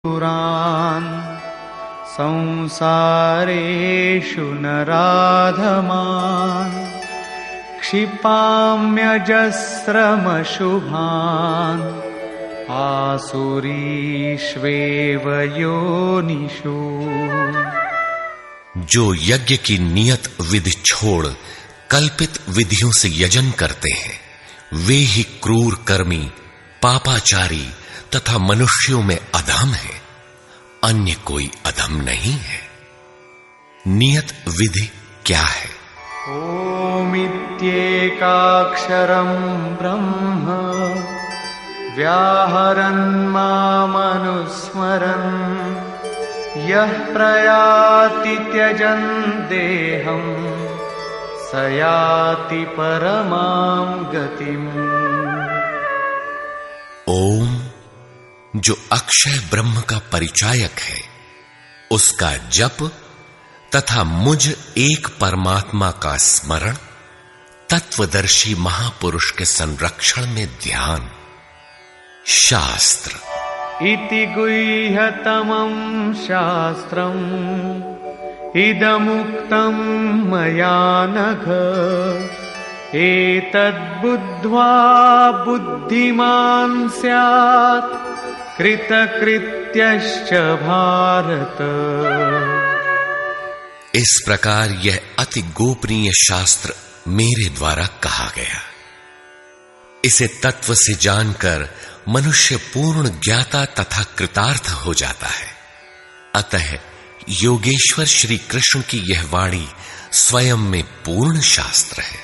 पुरान् संसारेषु नराधमान् क्षिपाम्यजस्रमशुभान् आसुरीष्वेव योनिषु। जो यज्ञ की नियत विधि छोड़ कल्पित विधियों से यजन करते हैं वे ही क्रूर कर्मी, पापाचारी तथा मनुष्यों में अधम है, अन्य कोई अधम नहीं है। नियत विधि क्या है? ओमित्येकाक्षरं ब्रह्म व्याहरन् मामनुस्मरन् यः प्रयाति त्यजन् देहं स याति परमां गतिम्। ओम जो अक्षय ब्रह्म का परिचायक है, उसका जप तथा मुझ एक परमात्मा का स्मरण, तत्वदर्शी महापुरुष के संरक्षण में ध्यान। शास्त्र इति गुह्यतमं शास्त्रम् इदमुक्तं मया नघ एतद्बुद्ध्वा बुद्धिमान् स्यात् कृतकृत्यश्च भारत। इस प्रकार यह अति गोपनीय शास्त्र मेरे द्वारा कहा गया। इसे तत्व से जानकर मनुष्य पूर्ण ज्ञाता तथा कृतार्थ हो जाता है। अतः योगेश्वर श्री कृष्ण की यह वाणी स्वयं में पूर्ण शास्त्र है।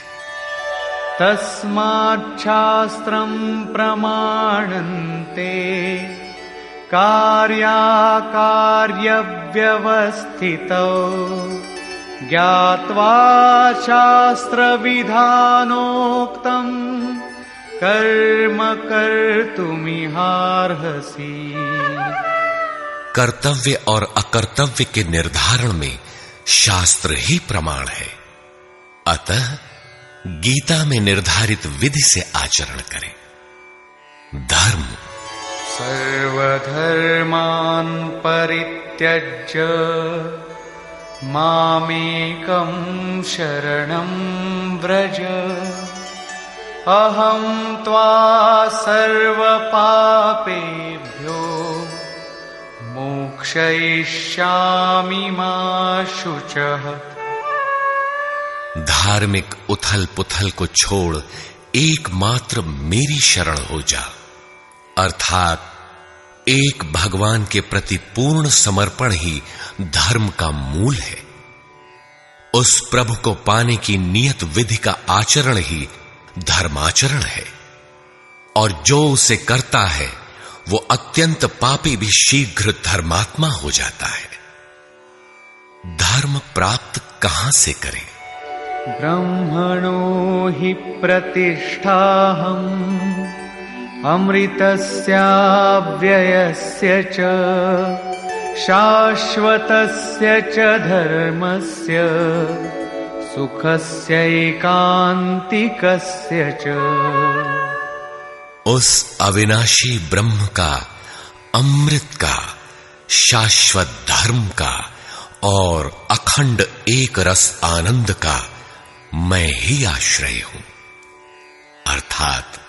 तस्माच्छास्त्रं प्रमाणन्ते कार्याकार्यव्यवस्थितौ ज्ञात्वा शास्त्रविधानोक्तं कर्म कर्तुमिहार्हसि। कर्तव्य और अकर्तव्य के निर्धारण में शास्त्र ही प्रमाण है। अतः गीता में निर्धारित विधि से आचरण करें। धर्म सर्वधर्मान् परित्यज्य मामेकं शरणं व्रज अहं त्वा सर्वपापेभ्यो मोक्षयिष्यामि मा शुचः। धार्मिक उथल पुथल को छोड़ एकमात्र मेरी शरण हो जा, अर्थात एक भगवान के प्रति पूर्ण समर्पण ही धर्म का मूल है। उस प्रभु को पाने की नियत विधि का आचरण ही धर्माचरण है, और जो उसे करता है वो अत्यंत पापी भी शीघ्र धर्मात्मा हो जाता है। धर्म प्राप्त कहां से करें? ब्रह्मणो हि प्रतिष्ठाहम् अमृतस्याव्ययस्य च शाश्वतस्य च धर्मस्य सुखस्यैकान्तिकस्य च। उस अविनाशी ब्रह्म का, अमृत का, शाश्वत धर्म का और अखंड एक रस आनंद का मैं ही आश्रय हूं, अर्थात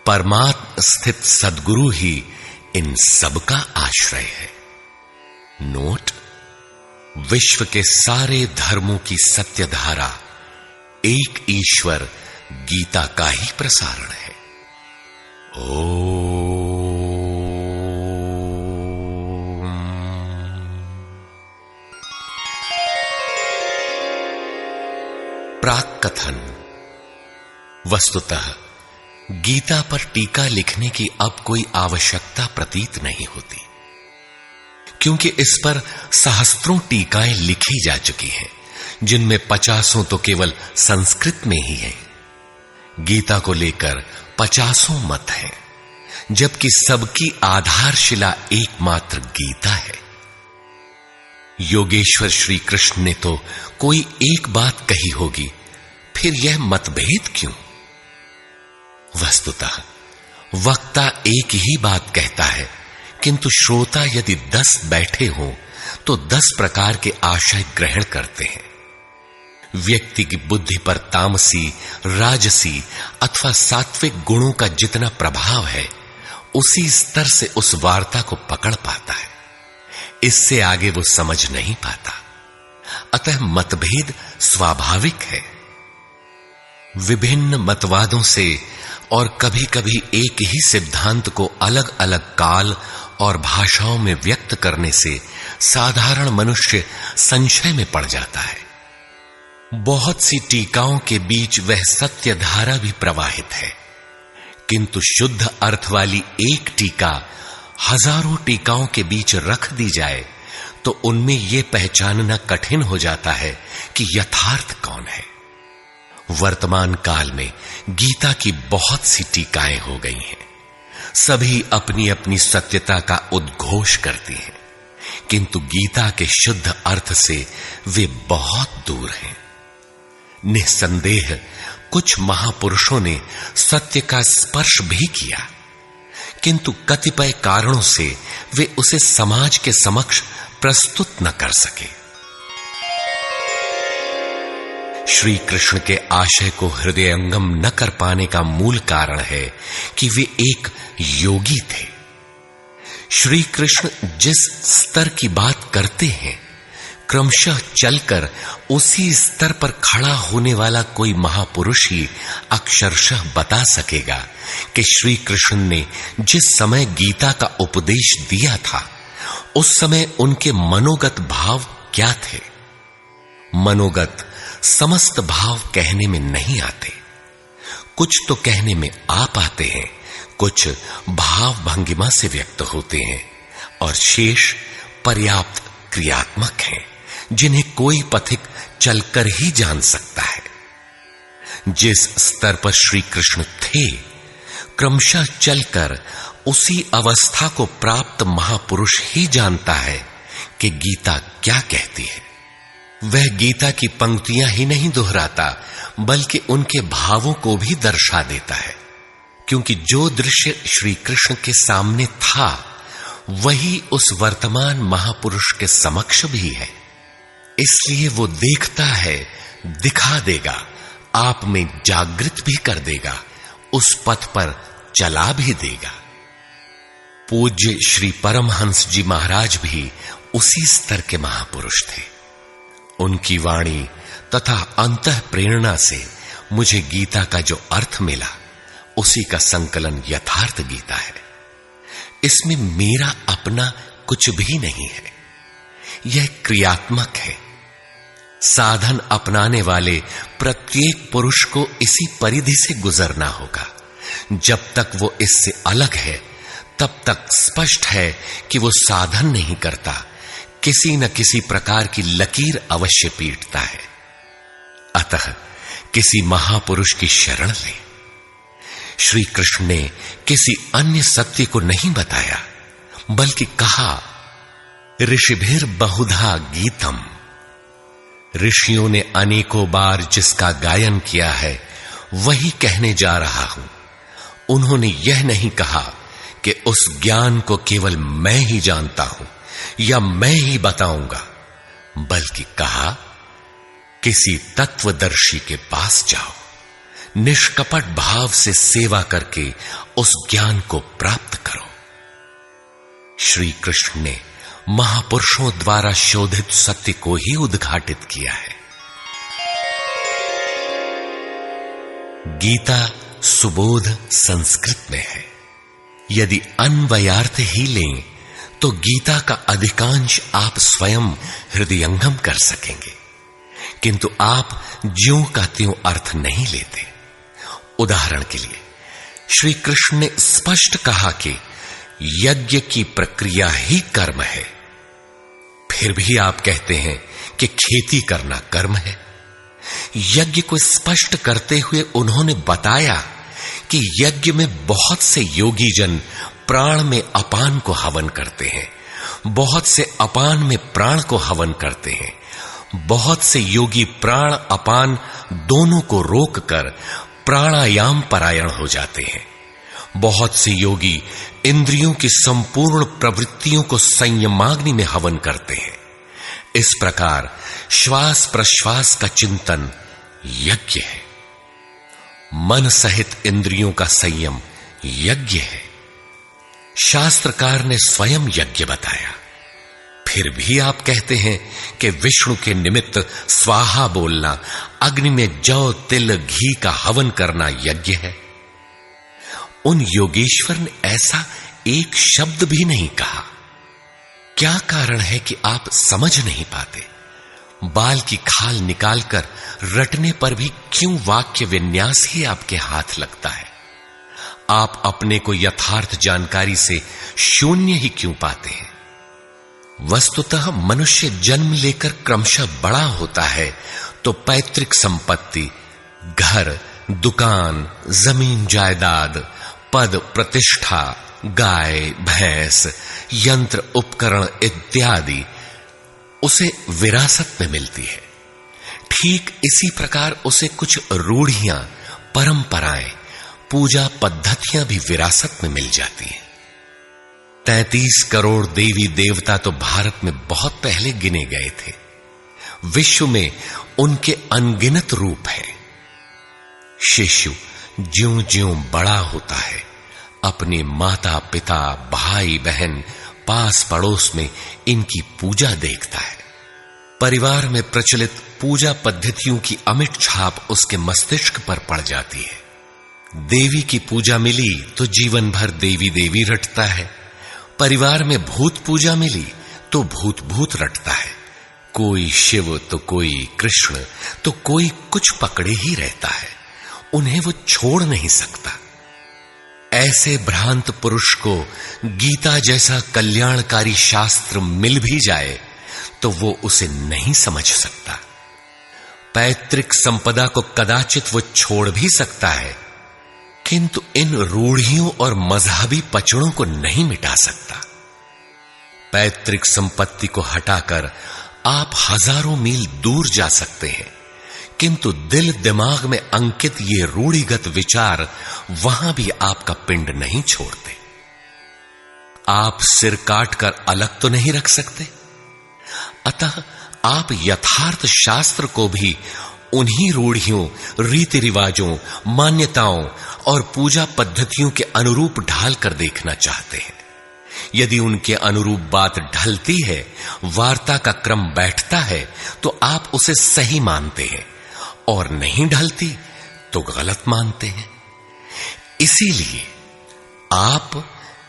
परमात्म स्थित सद्गुरु ही इन सब का आश्रय है। नोट: विश्व के सारे धर्मों की सत्य धारा एक ईश्वर गीता का ही प्रसारण है। प्राक कथन। वस्तुतः गीता पर टीका लिखने की अब कोई आवश्यकता प्रतीत नहीं होती, क्योंकि इस पर सहस्त्रों टीकाएं लिखी जा चुकी हैं, जिनमें 50 तो केवल संस्कृत में ही है। गीता को लेकर 50 मत हैं, जबकि सबकी आधारशिला एकमात्र गीता है। योगेश्वर श्री कृष्ण ने तो कोई एक बात कही होगी, फिर यह मतभेद क्यों? वस्तुतः वक्ता एक ही बात कहता है किंतु श्रोता यदि 10 बैठे हों तो 10 प्रकार के आशय ग्रहण करते हैं। व्यक्ति की बुद्धि पर तामसी, राजसी अथवा सात्विक गुणों का जितना प्रभाव है, उसी स्तर से उस वार्ता को पकड़ पाता है। इससे आगे वो समझ नहीं पाता। अतः मतभेद स्वाभाविक है। विभिन्न मतवादों से और कभी-कभी एक ही सिद्धांत को अलग-अलग काल और भाषाओं में व्यक्त करने से साधारण मनुष्य संशय में पड़ जाता है। बहुत सी टीकाओं के बीच वह सत्य धारा भी प्रवाहित है, किंतु शुद्ध अर्थ वाली एक टीका हजारों टीकाओं के बीच रख दी जाए तो उनमें यह पहचानना कठिन हो जाता है कि यथार्थ कौन है। वर्तमान काल में गीता की बहुत सी टीकाएं हो गई हैं। सभी अपनी अपनी सत्यता का उद्घोष करती हैं, किंतु गीता के शुद्ध अर्थ से वे बहुत दूर हैं। निस्संदेह कुछ महापुरुषों ने सत्य का स्पर्श भी किया, किंतु कतिपय कारणों से वे उसे समाज के समक्ष प्रस्तुत न कर सके। श्री कृष्ण के आशय को हृदयंगम न कर पाने का मूल कारण है कि वे एक योगी थे। श्री कृष्ण जिस स्तर की बात करते हैं, क्रमशः चलकर उसी स्तर पर खड़ा होने वाला कोई महापुरुष ही अक्षरशः बता सकेगा कि श्री कृष्ण ने जिस समय गीता का उपदेश दिया था, उस समय उनके मनोगत भाव क्या थे। मनोगत समस्त भाव कहने में नहीं आते। कुछ तो कहने में आ पाते हैं, कुछ भाव भंगिमा से व्यक्त होते हैं, और शेष पर्याप्त क्रियात्मक हैं, जिन्हें कोई पथिक चलकर ही जान सकता है। जिस स्तर पर श्री कृष्ण थे, क्रमशः चलकर उसी अवस्था को प्राप्त महापुरुष ही जानता है कि गीता क्या कहती है। वह गीता की पंक्तियां ही नहीं दोहराता, बल्कि उनके भावों को भी दर्शा देता है, क्योंकि जो दृश्य श्री कृष्ण के सामने था, वही उस वर्तमान महापुरुष के समक्ष भी है। इसलिए वो देखता है, दिखा देगा, आप में जागृत भी कर देगा, उस पथ पर चला भी देगा। पूज्य श्री परमहंस जी महाराज भी उसी स्तर के महापुरुष थे। उनकी वाणी तथा अंतः प्रेरणा से मुझे गीता का जो अर्थ मिला, उसी का संकलन यथार्थ गीता है। इसमें मेरा अपना कुछ भी नहीं है। यह क्रियात्मक है। साधन अपनाने वाले प्रत्येक पुरुष को इसी परिधि से गुजरना होगा। जब तक वो इससे अलग है, तब तक स्पष्ट है कि वो साधन नहीं करता, किसी न किसी प्रकार की लकीर अवश्य पीटता है। अतः किसी महापुरुष की शरण ले। श्री कृष्ण ने किसी अन्य सत्य को नहीं बताया, बल्कि कहा, ऋषिभिर बहुधा गीतम। ऋषियों ने अनेकों बार जिसका गायन किया है, वही कहने जा रहा हूं। उन्होंने यह नहीं कहा कि उस ज्ञान को केवल मैं ही जानता हूं या मैं ही बताऊंगा, बल्कि कहा, किसी तत्वदर्शी के पास जाओ, निष्कपट भाव से सेवा करके उस ज्ञान को प्राप्त करो। श्री कृष्ण ने महापुरुषों द्वारा शोधित सत्य को ही उद्घाटित किया है। गीता सुबोध संस्कृत में है। यदि अन्वयार्थ ही लें तो गीता का अधिकांश आप स्वयं हृदयंगम कर सकेंगे, किंतु आप ज्यों का त्यों अर्थ नहीं लेते। उदाहरण के लिए श्री कृष्ण ने स्पष्ट कहा कि यज्ञ की प्रक्रिया ही कर्म है। फिर भी आप कहते हैं कि खेती करना कर्म है। यज्ञ को स्पष्ट करते हुए उन्होंने बताया कि यज्ञ में बहुत से योगी जन प्राण में अपान को हवन करते हैं, बहुत से अपान में प्राण को हवन करते हैं, बहुत से योगी प्राण अपान दोनों को रोककर प्राणायाम परायण हो जाते हैं, बहुत से योगी इंद्रियों की संपूर्ण प्रवृत्तियों को संयमाग्नि में हवन करते हैं। इस प्रकार श्वास प्रश्वास का चिंतन यज्ञ है। मन सहित इंद्रियों का संयम यज्ञ है। शास्त्रकार ने स्वयं यज्ञ बताया, फिर भी आप कहते हैं कि विष्णु के निमित्त स्वाहा बोलना, अग्नि में जौ तिल घी का हवन करना यज्ञ है। उन योगेश्वर ने ऐसा एक शब्द भी नहीं कहा। क्या कारण है कि आप समझ नहीं पाते? बाल की खाल निकालकर रटने पर भी क्यों वाक्य विन्यास ही आपके हाथ लगता है? आप अपने को यथार्थ जानकारी से शून्य ही क्यों पाते हैं? वस्तुतः मनुष्य जन्म लेकर क्रमशः बड़ा होता है तो पैतृक संपत्ति, घर, दुकान, जमीन जायदाद, पद प्रतिष्ठा, गाय भैंस, यंत्र उपकरण इत्यादि उसे विरासत में मिलती है। ठीक इसी प्रकार उसे कुछ रूढ़ियां, परंपराएं, पूजा पद्धतियां भी विरासत में मिल जाती हैं। 33 करोड़ देवी देवता तो भारत में बहुत पहले गिने गए थे। विश्व में उनके अनगिनत रूप हैं। शिशु ज्यों-ज्यों बड़ा होता है, अपने माता पिता, भाई बहन, पास पड़ोस में इनकी पूजा देखता है। परिवार में प्रचलित पूजा पद्धतियों की अमिट छाप उसके मस्तिष्क पर पड़ जाती है। देवी की पूजा मिली तो जीवन भर देवी देवी रटता है। परिवार में भूत पूजा मिली तो भूत भूत रटता है। कोई शिव तो कोई कृष्ण तो कोई कुछ पकड़े ही रहता है। उन्हें वो छोड़ नहीं सकता। ऐसे भ्रांत पुरुष को गीता जैसा कल्याणकारी शास्त्र मिल भी जाए तो वो उसे नहीं समझ सकता। पैतृक संपदा को कदाचित वो छोड़ भी सकता है, किंतु इन रूढ़ियों और मजहबी पचड़ों को नहीं मिटा सकता। पैतृक संपत्ति को हटाकर आप हजारों मील दूर जा सकते हैं, किंतु दिल दिमाग में अंकित ये रूढ़िगत विचार वहां भी आपका पिंड नहीं छोड़ते। आप सिर काटकर अलग तो नहीं रख सकते। अतः आप यथार्थ शास्त्र को भी उन्हीं रूढ़ियों, रीति रिवाजों, मान्यताओं और पूजा पद्धतियों के अनुरूप ढाल कर देखना चाहते हैं। यदि उनके अनुरूप बात ढलती है, वार्ता का क्रम बैठता है, तो आप उसे सही मानते हैं, और नहीं ढलती तो गलत मानते हैं। इसीलिए आप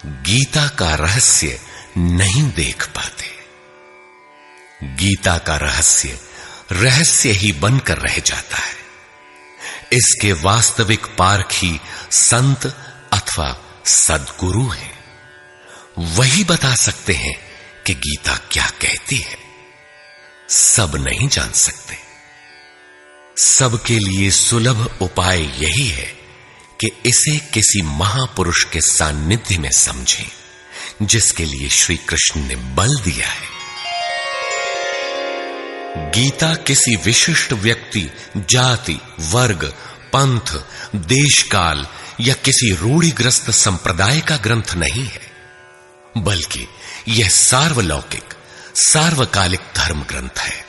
गीता का रहस्य नहीं देख पाते। गीता का रहस्य रहस्य ही बनकर रह जाता है। इसके वास्तविक पारखी संत अथवा सद्गुरु हैं। वही बता सकते हैं कि गीता क्या कहती है। सब नहीं जान सकते। सबके लिए सुलभ उपाय यही है कि इसे किसी महापुरुष के सान्निध्य में समझें, जिसके लिए श्री कृष्ण ने बल दिया है। गीता किसी विशिष्ट व्यक्ति, जाति, वर्ग, पंथ, देश काल या किसी रूढ़िग्रस्त संप्रदाय का ग्रंथ नहीं है, बल्कि यह सार्वलौकिक, सार्वकालिक धर्म ग्रंथ है।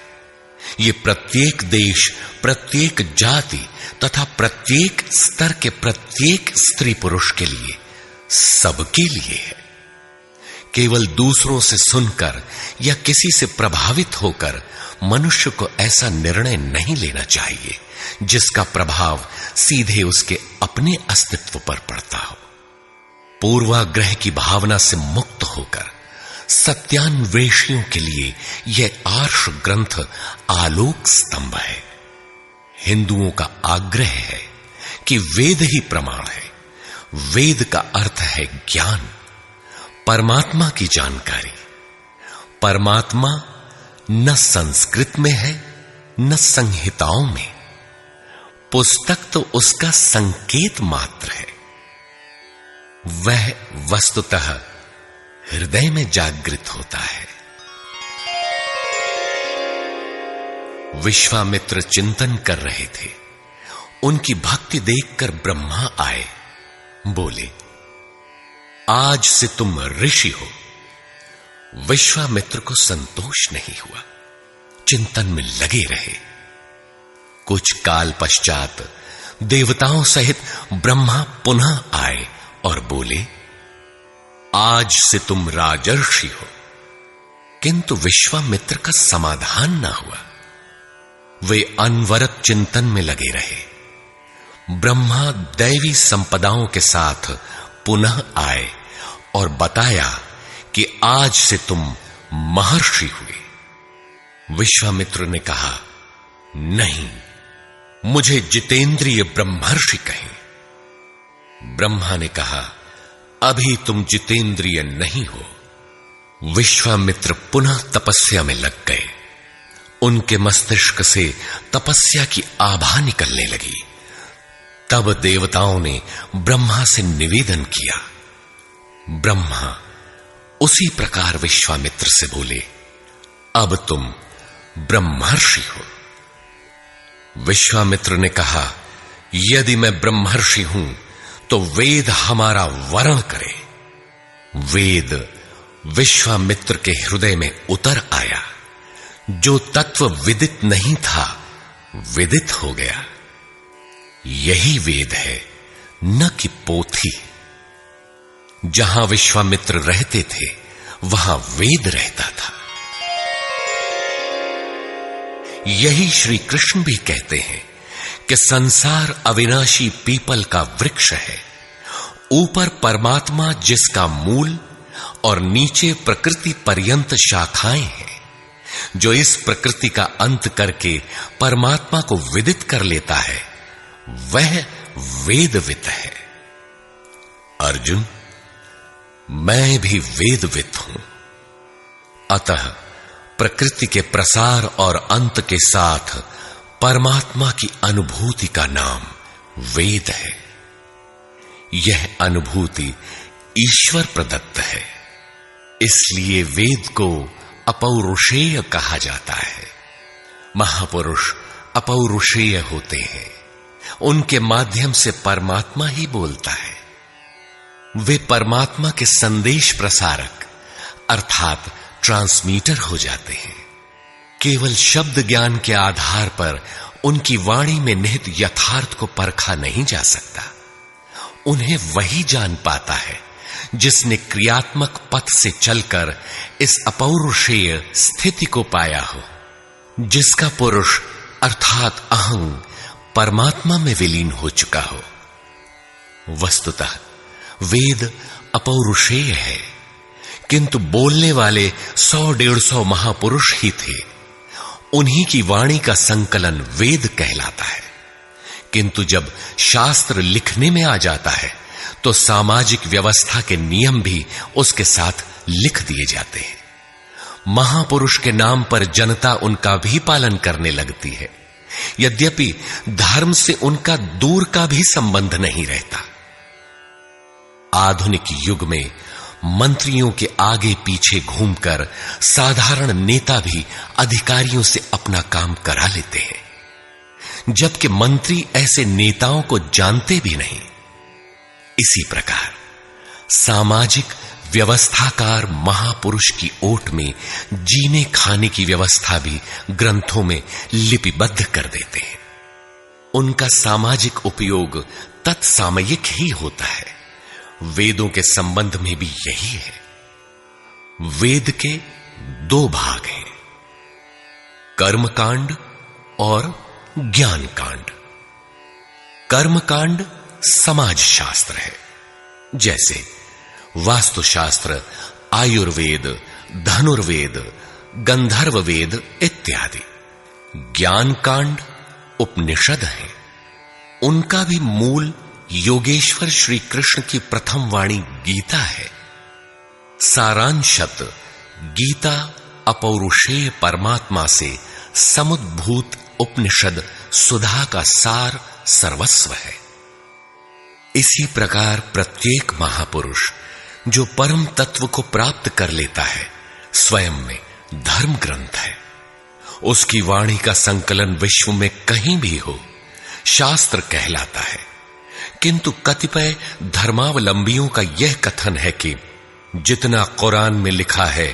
यह प्रत्येक देश, प्रत्येक जाति तथा प्रत्येक स्तर के प्रत्येक स्त्री पुरुष के लिए, सबके लिए है। केवल दूसरों से सुनकर या किसी से प्रभावित होकर मनुष्य को ऐसा निर्णय नहीं लेना चाहिए जिसका प्रभाव सीधे उसके अपने अस्तित्व पर पड़ता हो। पूर्वाग्रह की भावना से मुक्त होकर सत्यान्वेषियों के लिए यह आर्ष ग्रंथ आलोक स्तंभ है। हिंदुओं का आग्रह है कि वेद ही प्रमाण है। वेद का अर्थ है ज्ञान, परमात्मा की जानकारी। परमात्मा न संस्कृत में है न संहिताओं में। पुस्तक तो उसका संकेत मात्र है। वह वस्तुतः हृदय में जागृत होता है। विश्वामित्र चिंतन कर रहे थे। उनकी भक्ति देखकर ब्रह्मा आए। बोले, आज से तुम ऋषि हो। विश्वामित्र को संतोष नहीं हुआ, चिंतन में लगे रहे। कुछ काल पश्चात देवताओं सहित ब्रह्मा पुनः आए और बोले, आज से तुम राजर्षि हो। किंतु विश्वामित्र का समाधान ना हुआ। वे अनवरत चिंतन में लगे रहे। ब्रह्मा दैवी संपदाओं के साथ पुनः आए और बताया कि आज से तुम महर्षि हुए। विश्वामित्र ने कहा, नहीं, मुझे जितेंद्रिय ब्रह्मर्षि कहें। ब्रह्मा ने कहा, अभी तुम जितेंद्रिय नहीं हो। विश्वामित्र पुनः तपस्या में लग गए। उनके मस्तिष्क से तपस्या की आभा निकलने लगी। तब देवताओं ने ब्रह्मा से निवेदन किया। ब्रह्मा उसी प्रकार विश्वामित्र से बोले, अब तुम ब्रह्मर्षि हो। विश्वामित्र ने कहा, यदि मैं ब्रह्मर्षि हूं तो वेद हमारा वरण करे। वेद विश्वामित्र के हृदय में उतर आया। जो तत्व विदित नहीं था, विदित हो गया। यही वेद है, न कि पोथी। जहां विश्वामित्र रहते थे, वहां वेद रहता था। यही श्री कृष्ण भी कहते हैं कि संसार अविनाशी पीपल का वृक्ष है। ऊपर परमात्मा जिसका मूल और नीचे प्रकृति पर्यंत शाखाएं हैं। जो इस प्रकृति का अंत करके परमात्मा को विदित कर लेता है, वह वेदवित है। अर्जुन, मैं भी वेदवित हूं। अतः प्रकृति के प्रसार और अंत के साथ परमात्मा की अनुभूति का नाम वेद है। यह अनुभूति ईश्वर प्रदत्त है। इसलिए वेद को अपौरुषेय कहा जाता है। महापुरुष अपौरुषेय होते हैं। उनके माध्यम से परमात्मा ही बोलता है। वे परमात्मा के संदेश प्रसारक अर्थात ट्रांसमीटर हो जाते हैं। केवल शब्द ज्ञान के आधार पर उनकी वाणी में निहित यथार्थ को परखा नहीं जा सकता। उन्हें वही जान पाता है जिसने क्रियात्मक पथ से चलकर इस अपौरुषेय स्थिति को पाया हो, जिसका पुरुष अर्थात अहं परमात्मा में विलीन हो चुका हो। वस्तुतः वेद अपौरुषेय है, किंतु बोलने वाले 100-150 महापुरुष ही थे। उन्हीं की वाणी का संकलन वेद कहलाता है। किंतु जब शास्त्र लिखने में आ जाता है तो सामाजिक व्यवस्था के नियम भी उसके साथ लिख दिए जाते हैं। महापुरुष के नाम पर जनता उनका भी पालन करने लगती है, यद्यपि धर्म से उनका दूर का भी संबंध नहीं रहता। आधुनिक युग में मंत्रियों के आगे पीछे घूमकर साधारण नेता भी अधिकारियों से अपना काम करा लेते हैं, जबकि मंत्री ऐसे नेताओं को जानते भी नहीं। इसी प्रकार सामाजिक व्यवस्थाकार महापुरुष की ओट में जीने खाने की व्यवस्था भी ग्रंथों में लिपिबद्ध कर देते हैं। उनका सामाजिक उपयोग तत्सामयिक ही होता है। वेदों के संबंध में भी यही है। वेद के 2 भाग हैं, कर्मकांड और ज्ञान कांड। कर्मकांड समाज शास्त्र है, जैसे वास्तुशास्त्र, आयुर्वेद, धनुर्वेद, गंधर्व वेद इत्यादि। ज्ञान कांड उपनिषद है। उनका भी मूल योगेश्वर श्री कृष्ण की प्रथम वाणी गीता है। सारांशत गीता अपौरुषेय परमात्मा से समुद्भूत उपनिषद सुधा का सार सर्वस्व है। इसी प्रकार प्रत्येक महापुरुष जो परम तत्व को प्राप्त कर लेता है, स्वयं में धर्म ग्रंथ है। उसकी वाणी का संकलन विश्व में कहीं भी हो, शास्त्र कहलाता है, किंतु कतिपय धर्मावलंबियों का यह कथन है कि जितना कुरान में लिखा है